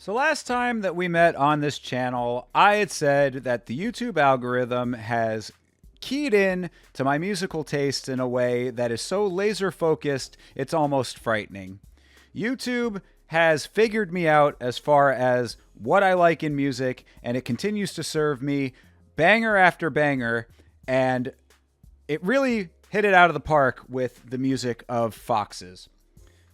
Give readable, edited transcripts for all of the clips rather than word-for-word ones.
So last time that we met on this channel, I had said that the YouTube algorithm has keyed in to my musical tastes in a way that is so laser focused, it's almost frightening. YouTube has figured me out as far as what I like in music, and it continues to serve me banger after banger, and it really hit it out of the park with the music of Foxes.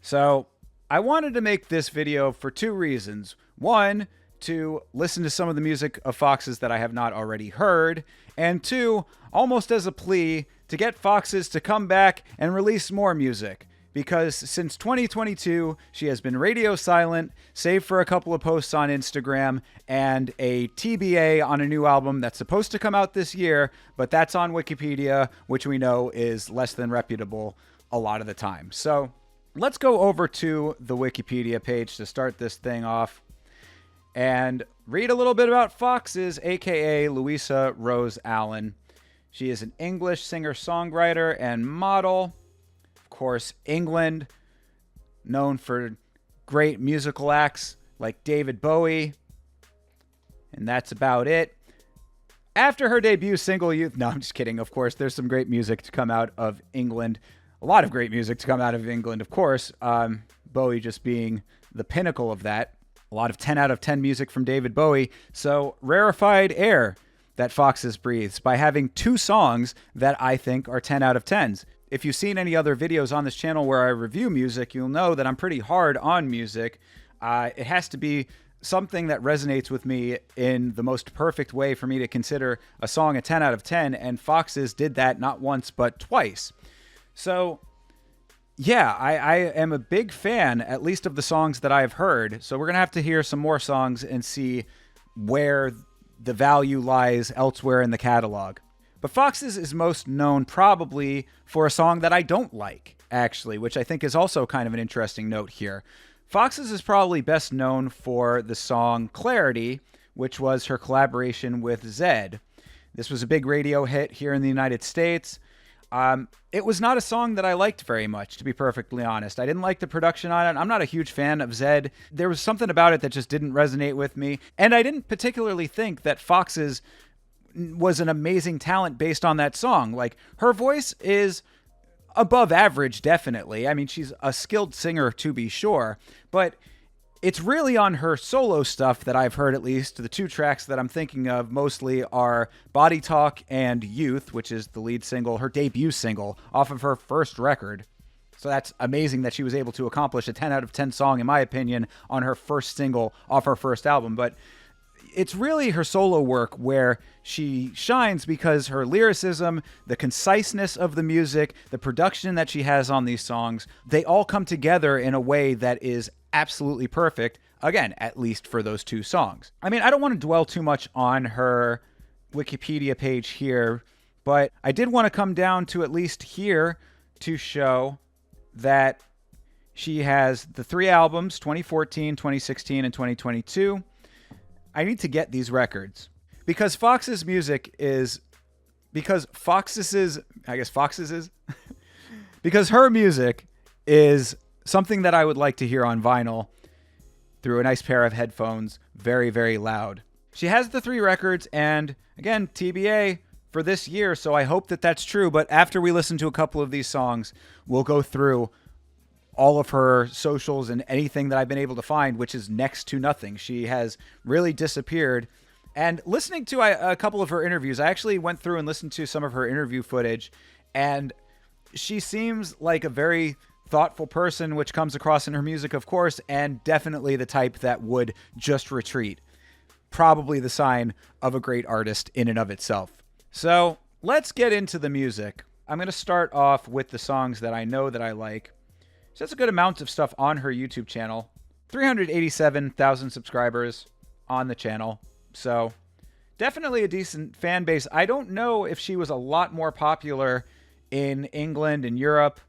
So I wanted to make this video for two reasons. One, to listen to some of the music of Foxes that I have not already heard, and two, almost as a plea to get Foxes to come back and release more music. Because since 2022, she has been radio silent, save for a couple of posts on Instagram and a TBA on a new album that's supposed to come out this year, but that's on Wikipedia, which we know is less than reputable a lot of the time. So let's go over to the Wikipedia page to start this thing off and read a little bit about Foxes, aka Louisa Rose Allen. She is an English singer-songwriter and model. Of course, England, known for great musical acts like David Bowie. And that's about it. After her debut single, No, I'm just kidding. Of course, there's some great music to come out of England. A lot of great music to come out of England, of course. Bowie just being the pinnacle of that. A lot of 10 out of 10 music from David Bowie. So rarefied air that Foxes breathes by having two songs that I think are 10 out of 10s. If you've seen any other videos on this channel where I review music, you'll know that I'm pretty hard on music. It has to be something that resonates with me in the most perfect way for me to consider a song a 10 out of 10, and Foxes did that not once but twice. So yeah, I am a big fan, at least of the songs that I've heard. So we're going to have to hear some more songs and see where the value lies elsewhere in the catalog. But Foxes is most known probably for a song that I don't like, actually, which I think is also kind of an interesting note here. Foxes is probably best known for the song Clarity, which was her collaboration with Zedd. This was a big radio hit here in the United States. It was not a song that I liked very much, to be perfectly honest. I didn't like the production on it. I'm not a huge fan of Zedd. There was something about it that just didn't resonate with me. And I didn't particularly think that Foxes was an amazing talent based on that song. Like, her voice is above average, definitely. I mean, she's a skilled singer, to be sure. But it's really on her solo stuff that I've heard, at least. The two tracks that I'm thinking of mostly are Body Talk and Youth, which is the lead single, her debut single, off of her first record. So that's amazing that she was able to accomplish a 10 out of 10 song, in my opinion, on her first single off her first album. But it's really her solo work where she shines because her lyricism, the conciseness of the music, the production that she has on these songs, they all come together in a way that is absolutely perfect, again, at least for those two songs. I mean, I don't want to dwell too much on her Wikipedia page here, but I did want to come down to at least here to show that she has the three albums, 2014, 2016, and 2022. I need to get these records because Fox's music is, because because her music is something that I would like to hear on vinyl through a nice pair of headphones, very, very loud. She has the three records, and again, TBA for this year, so I hope that that's true. But after we listen to a couple of these songs, we'll go through all of her socials and anything that I've been able to find, which is next to nothing. She has really disappeared. And listening to a couple of her interviews, I actually went through and listened to some of her interview footage, and she seems like a very thoughtful person, which comes across in her music, of course, and definitely the type that would just retreat. Probably the sign of a great artist in and of itself. So let's get into the music. I'm going to start off with the songs that I know that I like. So that's a good amount of stuff on her YouTube channel. 387,000 subscribers on the channel. So definitely a decent fan base. I don't know if she was a lot more popular in England and Europe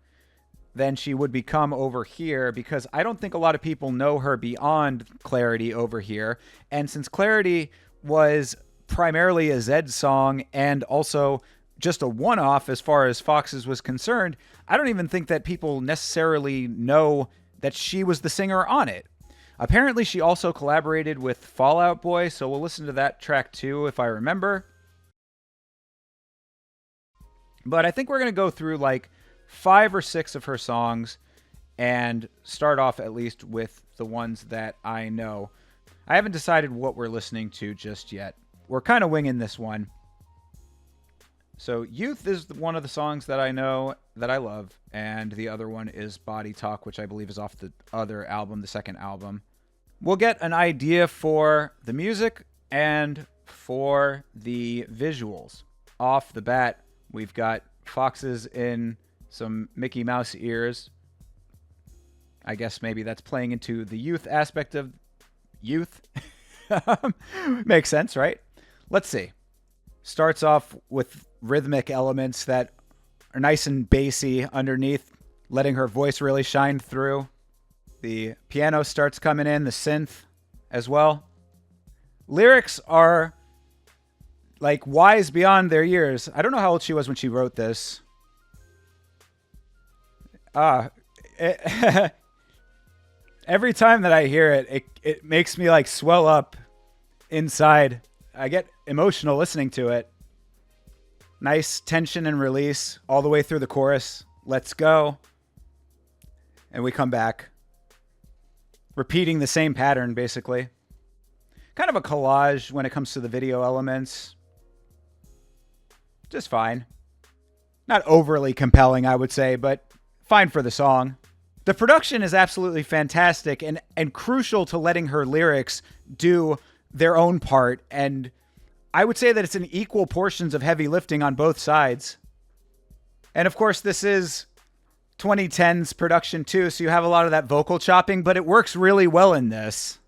than she would become over here, because I don't think a lot of people know her beyond Clarity over here. And since Clarity was primarily a Zedd song and also just a one-off as far as Foxes was concerned, I don't even think that people necessarily know that she was the singer on it. Apparently, she also collaborated with Fall Out Boy, so we'll listen to that track too if I remember. But I think we're going to go through like 5 or 6 of her songs and start off at least with the ones that I know. I haven't decided what we're listening to just yet. We're kind of winging this one. So Youth is one of the songs that I know that I love, and the other one is Body Talk, which I believe is off the other album, the second album. We'll get an idea for the music and for the visuals. Off the bat, we've got foxes in some Mickey Mouse ears. I guess maybe that's playing into the youth aspect of youth. Makes sense, right? Let's see. Starts off with rhythmic elements that are nice and bassy underneath, letting her voice really shine through. The piano starts coming in, the synth as well. Lyrics are like wise beyond their years. I don't know how old she was when she wrote this. Every time that I hear it, it makes me like swell up inside. I get emotional listening to it. Nice tension and release all the way through the chorus. Let's go. And we come back. Repeating the same pattern, basically. Kind of a collage when it comes to the video elements. Just fine. Not overly compelling, I would say, but fine for the song. The production is absolutely fantastic and crucial to letting her lyrics do their own part. And I would say that it's in equal portions of heavy lifting on both sides. And of course, this is 2010's production too, so you have a lot of that vocal chopping, but it works really well in this.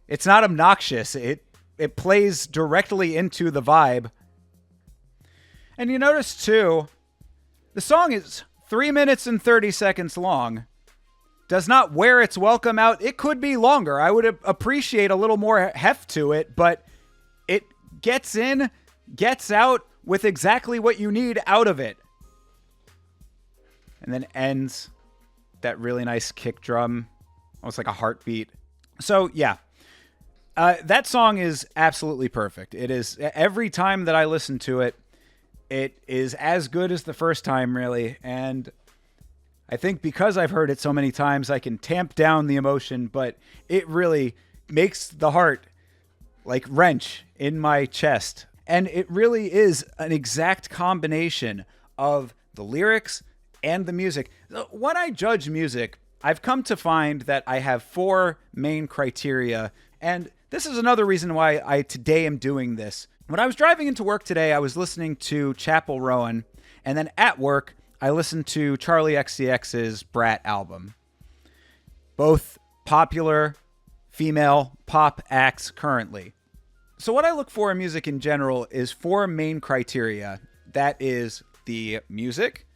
It's not obnoxious. It plays directly into the vibe. And you notice too, the song is 3 minutes and 30 seconds long. Does not wear its welcome out. It could be longer. I would appreciate a little more heft to it, but it gets in, gets out with exactly what you need out of it. And then ends that really nice kick drum, almost like a heartbeat. So yeah, that song is absolutely perfect. It is, every time that I listen to it, it is as good as the first time, really. And I think because I've heard it so many times, I can tamp down the emotion, but it really makes the heart like wrench in my chest. And it really is an exact combination of the lyrics and the music. When I judge music, I've come to find that I have 4 main criteria. And this is another reason why I today am doing this. When I was driving into work today, I was listening to Chappell Roan, and then at work, I listened to Charli XCX's Brat album. Both popular female pop acts currently. So what I look for in music in general is 4 main criteria. That is the music,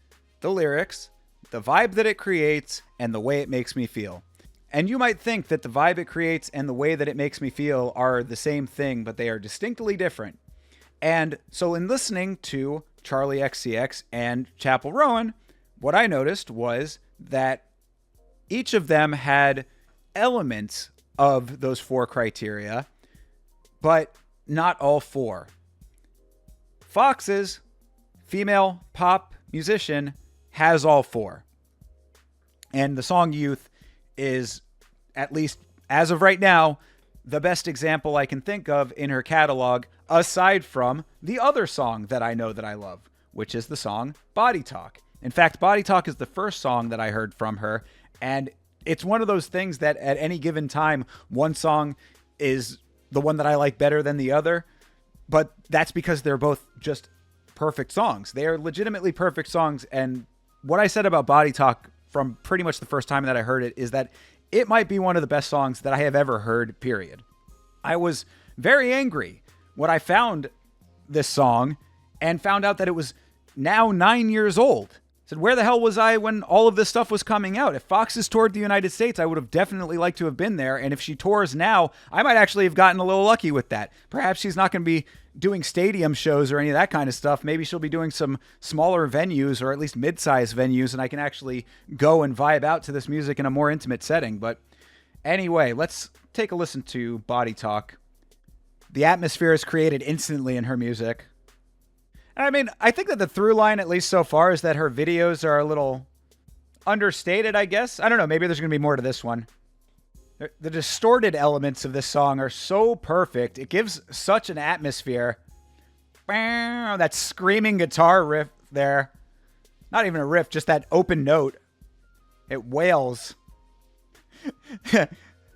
the lyrics, the vibe that it creates, and the way it makes me feel. And you might think that the vibe it creates and the way that it makes me feel are the same thing, but they are distinctly different. And so in listening to Charli XCX and Chappell Roan, what I noticed was that each of them had elements of those 4 criteria, but not all 4. Fox's female pop musician has all 4. And the song Youth is, at least as of right now, the best example I can think of in her catalog, aside from the other song that I know that I love, which is the song Body Talk. In fact, Body Talk is the first song that I heard from her, and it's one of those things that at any given time, one song is the one that I like better than the other, but that's because they're both just perfect songs. They are legitimately perfect songs, and what I said about Body Talk from pretty much the first time that I heard it is that it might be one of the best songs that I have ever heard, period. I was very angry when I found this song and found out that it was now 9 years old. I said, where the hell was I when all of this stuff was coming out? If Foxes toured the United States, I would have definitely liked to have been there. And if she tours now, I might actually have gotten a little lucky with that. Perhaps she's not going to be doing stadium shows or any of that kind of stuff. Maybe she'll be doing some smaller venues or at least mid-sized venues, and I can actually go and vibe out to this music in a more intimate setting. But Anyway, let's take a listen to Body Talk. The atmosphere is created instantly in her music. I mean, I think that the through line, at least so far, is that her videos are a little understated, I guess. I don't know. Maybe there's going to be more to this one. The distorted elements of this song are so perfect. It gives such an atmosphere. That screaming guitar riff there. Not even a riff, just that open note. It wails.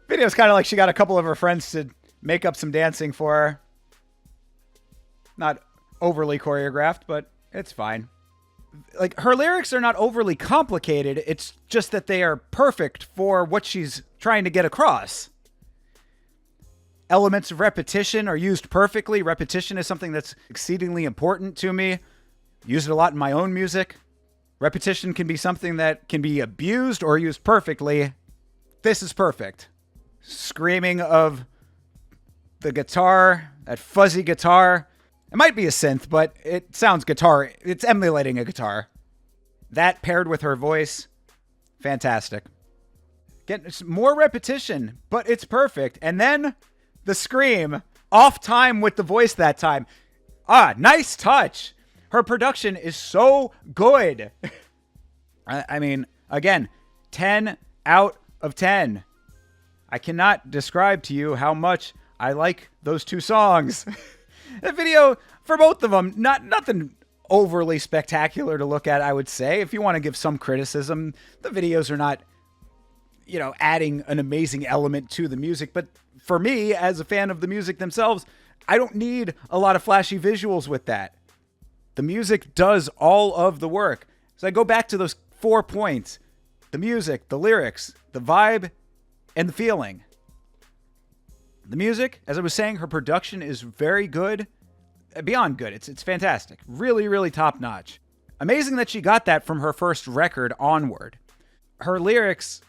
Video's kind of like she got a couple of her friends to make up some dancing for her. Not overly choreographed, but it's fine. Like, her lyrics are not overly complicated. It's just that they are perfect for what she's trying to get across. Elements of repetition are used perfectly. Repetition is something that's exceedingly important to me. Use it a lot in my own music. Repetition can be something that can be abused or used perfectly. This is perfect. Screaming of the guitar, that fuzzy guitar. It might be a synth, but it sounds guitar. It's emulating a guitar. That paired with her voice, fantastic. Again, it's more repetition, but it's perfect. And then the scream, off time with the voice that time. Nice touch. Her production is so good. I mean, again, 10 out of 10. I cannot describe to you how much I like those two songs. The video for both of them, nothing overly spectacular to look at, I would say. If you want to give some criticism, the videos are not, adding an amazing element to the music. But for me, as a fan of the music themselves, I don't need a lot of flashy visuals with that. The music does all of the work. So I go back to those 4 points. The music, the lyrics, the vibe, and the feeling. The music, as I was saying, her production is very good. Beyond good. It's fantastic. Really, really top notch. Amazing that she got that from her first record onward. Her lyrics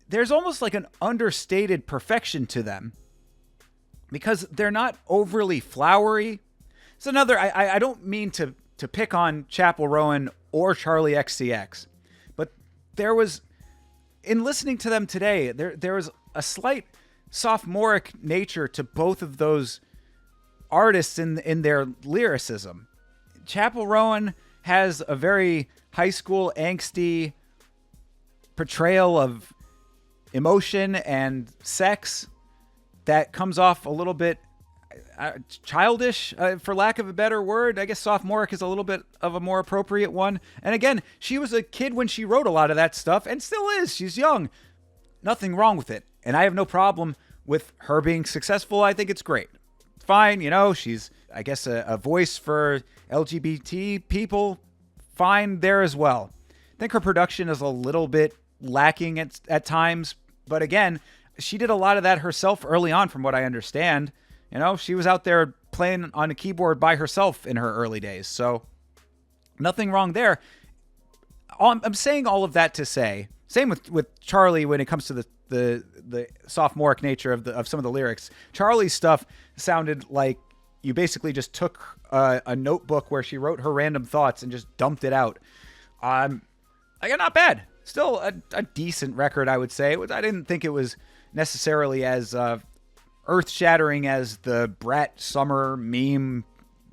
there's almost like an understated perfection to them because they're not overly flowery. It's another, I don't mean to pick on Chappell Roan or Charli XCX, but there was, in listening to them today, there was a slight sophomoric nature to both of those artists in their lyricism. Chappell Roan has a very high school angsty portrayal of emotion and sex that comes off a little bit childish, for lack of a better word. I guess sophomoric is a little bit of a more appropriate one. And again, she was a kid when she wrote a lot of that stuff and still is. She's young. Nothing wrong with it. And I have no problem with her being successful. I think it's great. It's fine. She's, I guess, a voice for LGBT people. Fine there as well. I think her production is a little bit lacking at times. But again, she did a lot of that herself early on, from what I understand. She was out there playing on a keyboard by herself in her early days. So nothing wrong there. I'm saying all of that to say, same with Charli when it comes to the sophomoric nature of some of the lyrics. Charli's stuff sounded like you basically just took a notebook where she wrote her random thoughts and just dumped it out. Not bad. Still a decent record, I would say. I didn't think it was necessarily as earth-shattering as the Brat Summer meme,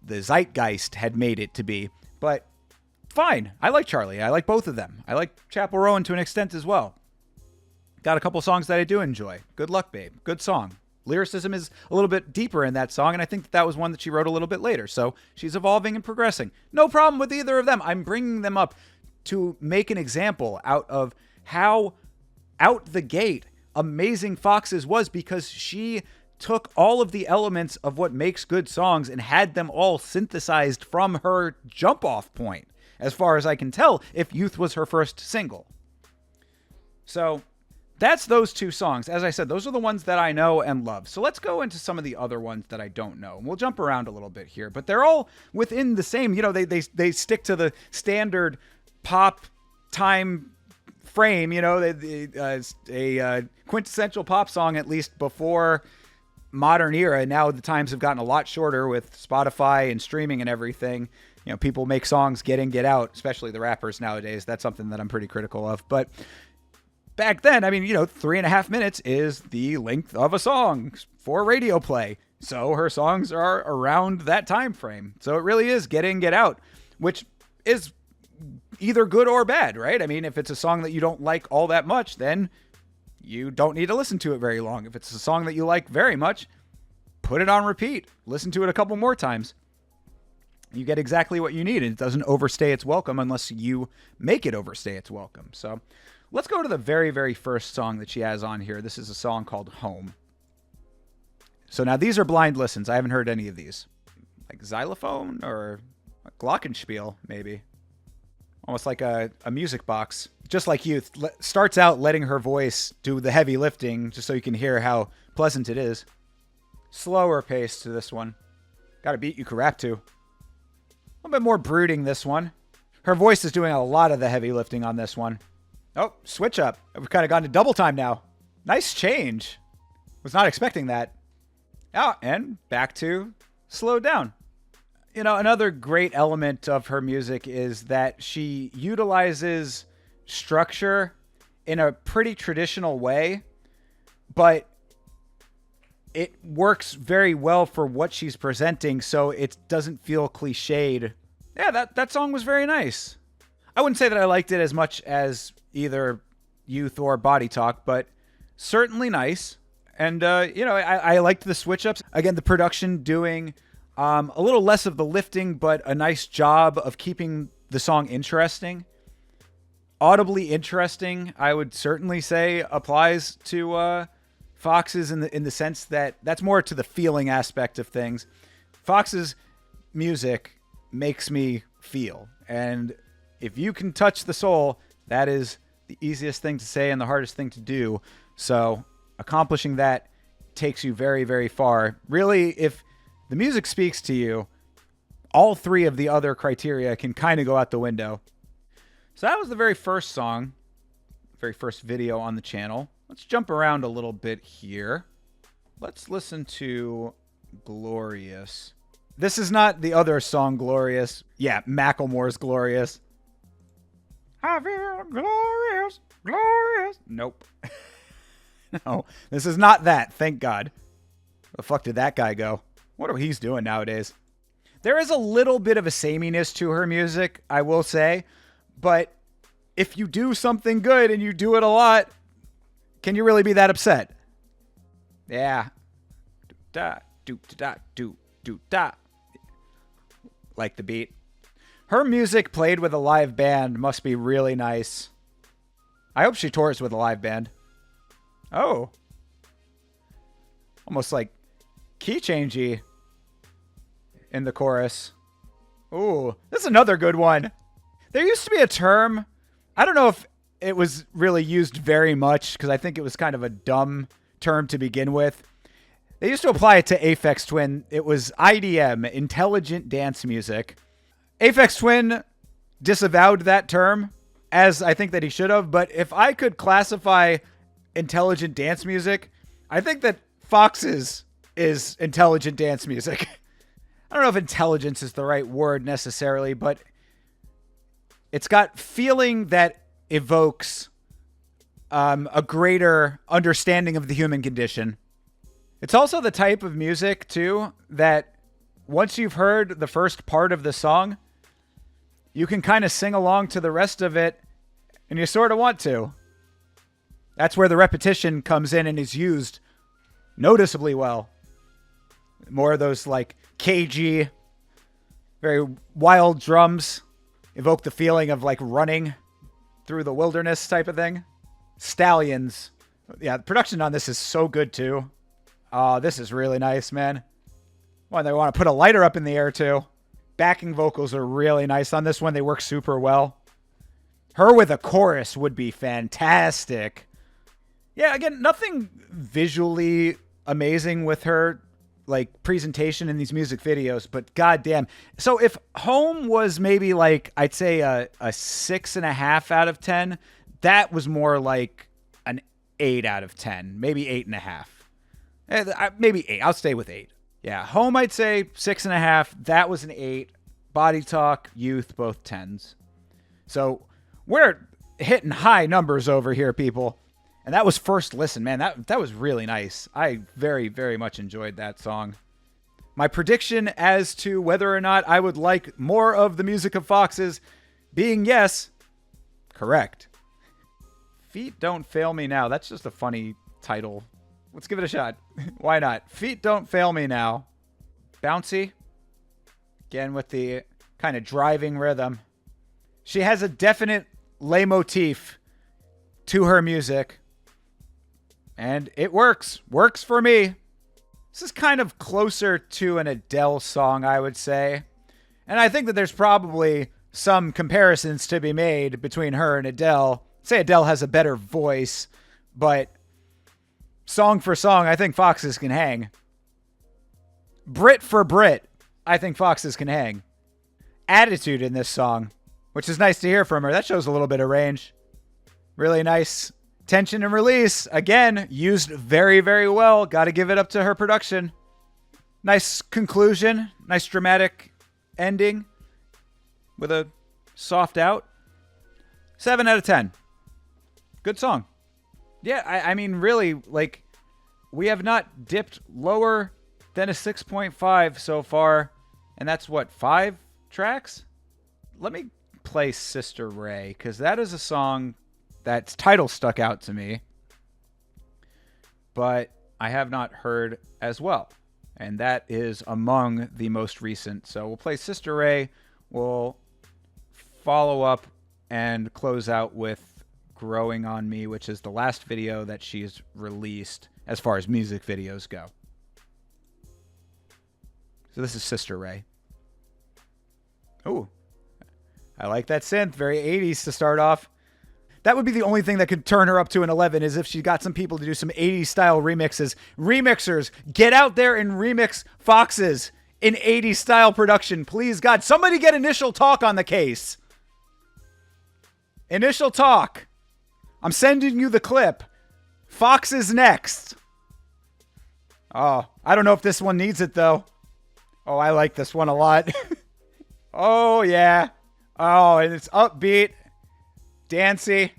the Zeitgeist, had made it to be. But fine. I like Charli. I like both of them. I like Chappell Roan to an extent as well. Got a couple songs that I do enjoy. Good Luck, Babe. Good song. Lyricism is a little bit deeper in that song, and I think that was one that she wrote a little bit later. So she's evolving and progressing. No problem with either of them. I'm bringing them up to make an example out of how out the gate amazing Fox's was, because she took all of the elements of what makes good songs and had them all synthesized from her jump-off point, as far as I can tell, if Youth was her first single. So that's those two songs. As I said, those are the ones that I know and love. So let's go into some of the other ones that I don't know. We'll jump around a little bit here, but they're all within the same, they stick to the standard pop time frame, a quintessential pop song, at least before modern era. Now the times have gotten a lot shorter with Spotify and streaming and everything. People make songs get in, get out, especially the rappers nowadays. That's something that I'm pretty critical of. But back then, I mean, 3.5 minutes is the length of a song for radio play. So her songs are around that time frame. So it really is get in, get out, which is either good or bad, right? I mean, if it's a song that you don't like all that much, then you don't need to listen to it very long. If it's a song that you like very much, put it on repeat. Listen to it a couple more times. You get exactly what you need, and it doesn't overstay its welcome unless you make it overstay its welcome. So let's go to the very, very first song that she has on here. This is a song called Home. So now these are blind listens. I haven't heard any of these. Like xylophone or a glockenspiel, maybe. Almost like a music box. Just like Youth. Starts out letting her voice do the heavy lifting just so you can hear how pleasant it is. Slower pace to this one. Got a beat you can rap to. A little bit more brooding this one. Her voice is doing a lot of the heavy lifting on this one. Oh, switch up. We've kind of gone to double time now. Nice change. Was not expecting that. Oh, and back to slow down. Another great element of her music is that she utilizes structure in a pretty traditional way, but it works very well for what she's presenting, so it doesn't feel cliched. Yeah, that song was very nice. I wouldn't say that I liked it as much as either Youth or Body Talk, but certainly nice. And, I liked the switch-ups. Again, the production doing a little less of the lifting, but a nice job of keeping the song interesting. Audibly interesting, I would certainly say, applies to Fox's in the sense that that's more to the feeling aspect of things. Fox's music makes me feel. And if you can touch the soul, that is the easiest thing to say and the hardest thing to do. So accomplishing that takes you very, very far. Really, if the music speaks to you, all three of the other criteria can kind of go out the window. So that was the very first song, very first video on the channel. Let's jump around a little bit here. Let's listen to Glorious. This is not the other song, Glorious. Yeah, Macklemore's Glorious. I feel glorious, glorious. Nope. No, this is not that, thank God. Where the fuck did that guy go? What are he's doing nowadays? There is a little bit of a sameness to her music, I will say. But if you do something good and you do it a lot, can you really be that upset? Yeah. Do-da, do-da, do-da. Like the beat. Her music played with a live band must be really nice. I hope she tours with a live band. Oh. Almost like key changey in the chorus. Ooh, this is another good one. There used to be a term. I don't know if it was really used very much because I think it was kind of a dumb term to begin with. They used to apply it to Aphex Twin. It was IDM, Intelligent Dance Music. Aphex Twin disavowed that term, as I think that he should have. But if I could classify intelligent dance music, I think that Fox's is intelligent dance music. I don't know if intelligence is the right word necessarily, but it's got feeling that evokes a greater understanding of the human condition. It's also the type of music, too, that once you've heard the first part of the song, you can kind of sing along to the rest of it, and you sort of want to. That's where the repetition comes in and is used noticeably well. More of those, like, cagey, very wild drums evoke the feeling of, like, running through the wilderness type of thing. Stallions. Yeah, the production on this is so good, too. Oh, this is really nice, man. Well, they want to put a lighter up in the air, too. Backing vocals are really nice on this one. They work super well. Her with a chorus would be fantastic. Yeah, again, nothing visually amazing with her, like, presentation in these music videos, but goddamn. So if Home was maybe, like, I'd say a 6.5 out of 10, that was more like an 8 out of 10, maybe 8.5. Maybe 8. I'll stay with 8. Yeah, Home, I'd say 6.5. That was an 8. Body Talk, Youth, both 10s. So we're hitting high numbers over here, people. And that was first listen, man. That was really nice. I very, very much enjoyed that song. My prediction as to whether or not I would like more of the music of Foxes being yes, correct. Feet Don't Fail Me Now. That's just a funny title. Let's give it a shot. Why not? Feet Don't Fail Me Now. Bouncy. Again with the kind of driving rhythm. She has a definite leitmotif to her music. And it works. Works for me. This is kind of closer to an Adele song, I would say. And I think that there's probably some comparisons to be made between her and Adele. I'd say Adele has a better voice, but song for song, I think Foxes can hang. Brit for Brit, I think Foxes can hang. Attitude in this song, which is nice to hear from her. That shows a little bit of range. Really nice. Tension and release, again, used very, very well. Got to give it up to her production. Nice conclusion. Nice dramatic ending with a soft out. 7 out of 10. Good song. Yeah, I mean, really, like, we have not dipped lower than a 6.5 so far. And that's what, 5 tracks? Let me play Sister Ray, because that is a song that title stuck out to me, but I have not heard as well. And that is among the most recent. So we'll play Sister Ray. We'll follow up and close out with Growing on Me, which is the last video that she's released as far as music videos go. So this is Sister Ray. Oh, I like that synth. Very 80s to start off. That would be the only thing that could turn her up to an 11 is if she got some people to do some 80s style remixes. Remixers, get out there and remix Foxes in 80s style production. Please, God, somebody get Initial Talk on the case. Initial Talk. I'm sending you the clip. Foxes next. Oh, I don't know if this one needs it, though. Oh, I like this one a lot. Oh, yeah. Oh, and it's upbeat. Dancey,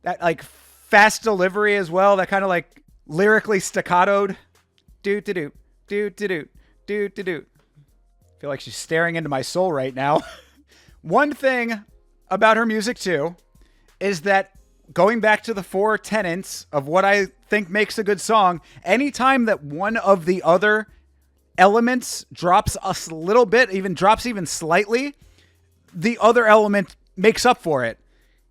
that like fast delivery as well, that kind of like lyrically staccatoed. Do-do-do, do-do-do, do-do-do. I feel like she's staring into my soul right now. One thing about her music too is that going back to the 4 tenets of what I think makes a good song, anytime that one of the other elements drops a little bit, even drops even slightly, the other element makes up for it.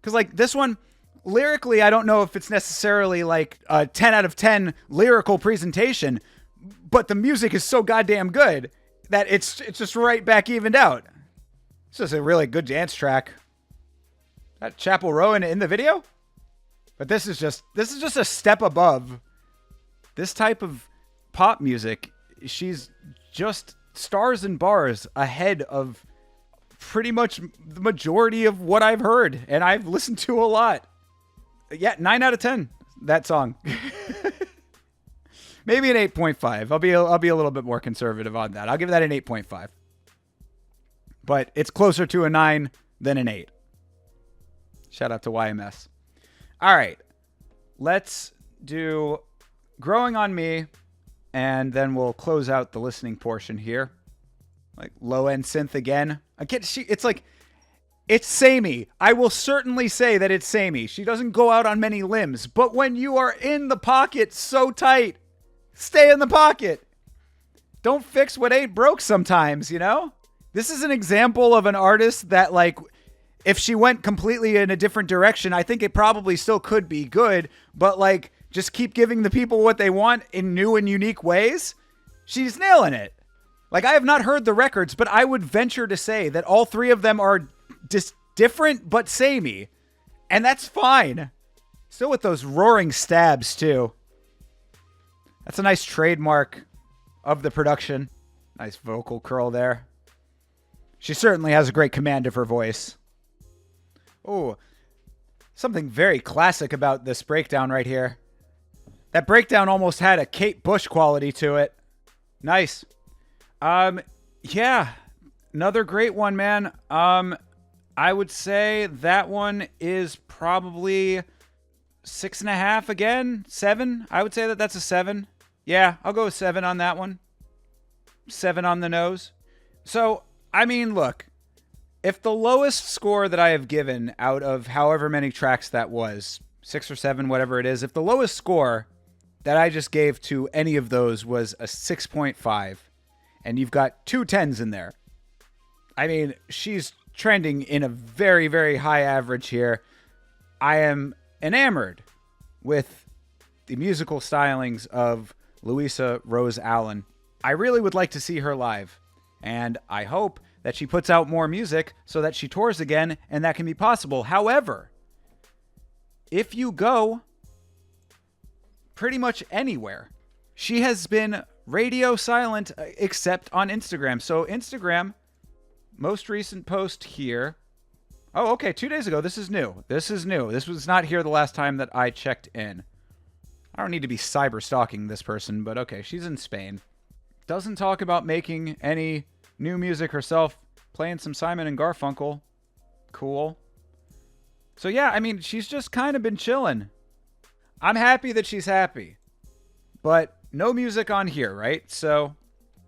Because, like, this one, lyrically, I don't know if it's necessarily, like, a 10 out of 10 lyrical presentation, but the music is so goddamn good that it's just right back evened out. This is a really good dance track. That Chappell Roan in the video? But this is just a step above this type of pop music. She's just stars and bars ahead of pretty much the majority of what I've heard, and I've listened to a lot. Yeah, 9 out of 10, that song. Maybe an 8.5. I'll be a little bit more conservative on that. I'll give that an 8.5. But it's closer to a 9 than an 8. Shout out to YMS. All right. Let's do Growing on Me, and then we'll close out the listening portion here. Like low end synth again. It's like, it's samey. I will certainly say that it's samey. She doesn't go out on many limbs, but when you are in the pocket so tight, stay in the pocket. Don't fix what ain't broke sometimes, you know? This is an example of an artist that, like, if she went completely in a different direction, I think it probably still could be good, but, like, just keep giving the people what they want in new and unique ways. She's nailing it. Like, I have not heard the records, but I would venture to say that all 3 of them are just different but samey. And that's fine. Still with those roaring stabs, too. That's a nice trademark of the production. Nice vocal curl there. She certainly has a great command of her voice. Oh, something very classic about this breakdown right here. That breakdown almost had a Kate Bush quality to it. Nice. Yeah, another great one, man. I would say that one is probably 6.5 again. 7. I would say that that's a 7. Yeah, I'll go with 7 on that one. 7 on the nose. So, I mean, look, if the lowest score that I have given out of however many tracks that was, 6 or 7, whatever it is, if the lowest score that I just gave to any of those was a 6.5, and you've got 2 10s in there, I mean, she's trending in a very, very high average here. I am enamored with the musical stylings of Louisa Rose Allen. I really would like to see her live, and I hope that she puts out more music so that she tours again and that can be possible. However, if you go pretty much anywhere, she has been radio silent except on Instagram. So Instagram, most recent post here. Oh, okay, 2 days ago. This is new. This was not here the last time that I checked in. I don't need to be cyber stalking this person, but okay, she's in Spain. Doesn't talk about making any new music herself, playing some Simon and Garfunkel. Cool. So yeah, I mean, she's just kind of been chilling. I'm happy that she's happy. But no music on here, right? So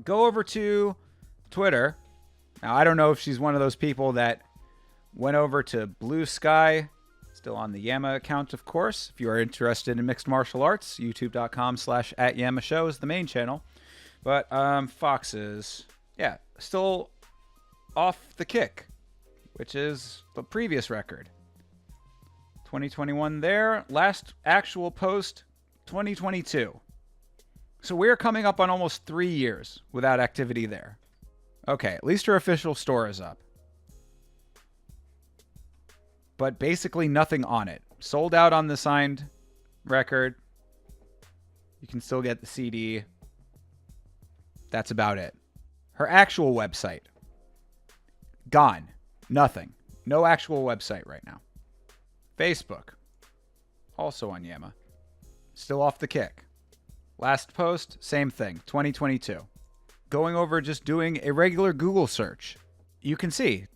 go over to Twitter. Now, I don't know if she's one of those people that went over to Blue Sky. Still on the Yama account, of course. If you are interested in mixed martial arts, youtube.com/@YamaShow is the main channel. But Fox's, yeah, still off the kick, which is the previous record. 2021 there. Last actual post, 2022. So we're coming up on almost 3 years without activity there. Okay, at least her official store is up. But basically nothing on it. Sold out on the signed record. You can still get the CD. That's about it. Her actual website. Gone. Nothing. No actual website right now. Facebook. Also on Yama. Still off the kick. Last post, same thing. 2022. Going over just doing a regular Google search. You can see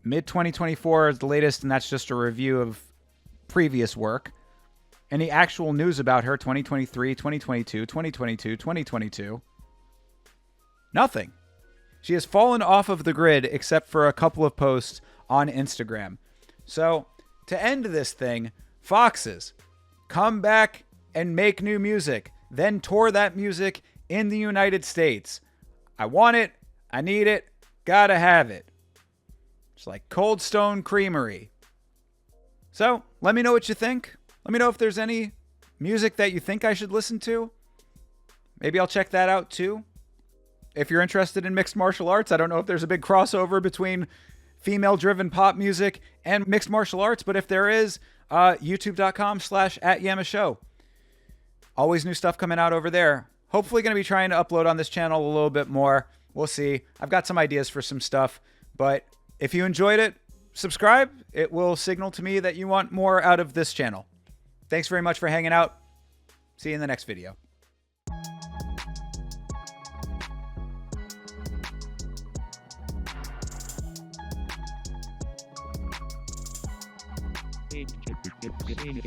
mid-2024 is the latest, and that's just a review of previous work. Any actual news about her, 2023, 2022, 2022, 2022. Nothing. She has fallen off of the grid except for a couple of posts on Instagram. So, to end this thing, Foxes, come back and make new music. Then tour that music in the United States. I want it. I need it. Gotta have it. It's like Cold Stone Creamery. So, let me know what you think. Let me know if there's any music that you think I should listen to. Maybe I'll check that out too. If you're interested in mixed martial arts, I don't know if there's a big crossover between female-driven pop music and mixed martial arts, but if there is, youtube.com/@YamaShow. Always new stuff coming out over there. Hopefully going to be trying to upload on this channel a little bit more. We'll see. I've got some ideas for some stuff, but if you enjoyed it, subscribe. It will signal to me that you want more out of this channel. Thanks very much for hanging out. See you in the next video.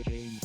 Change.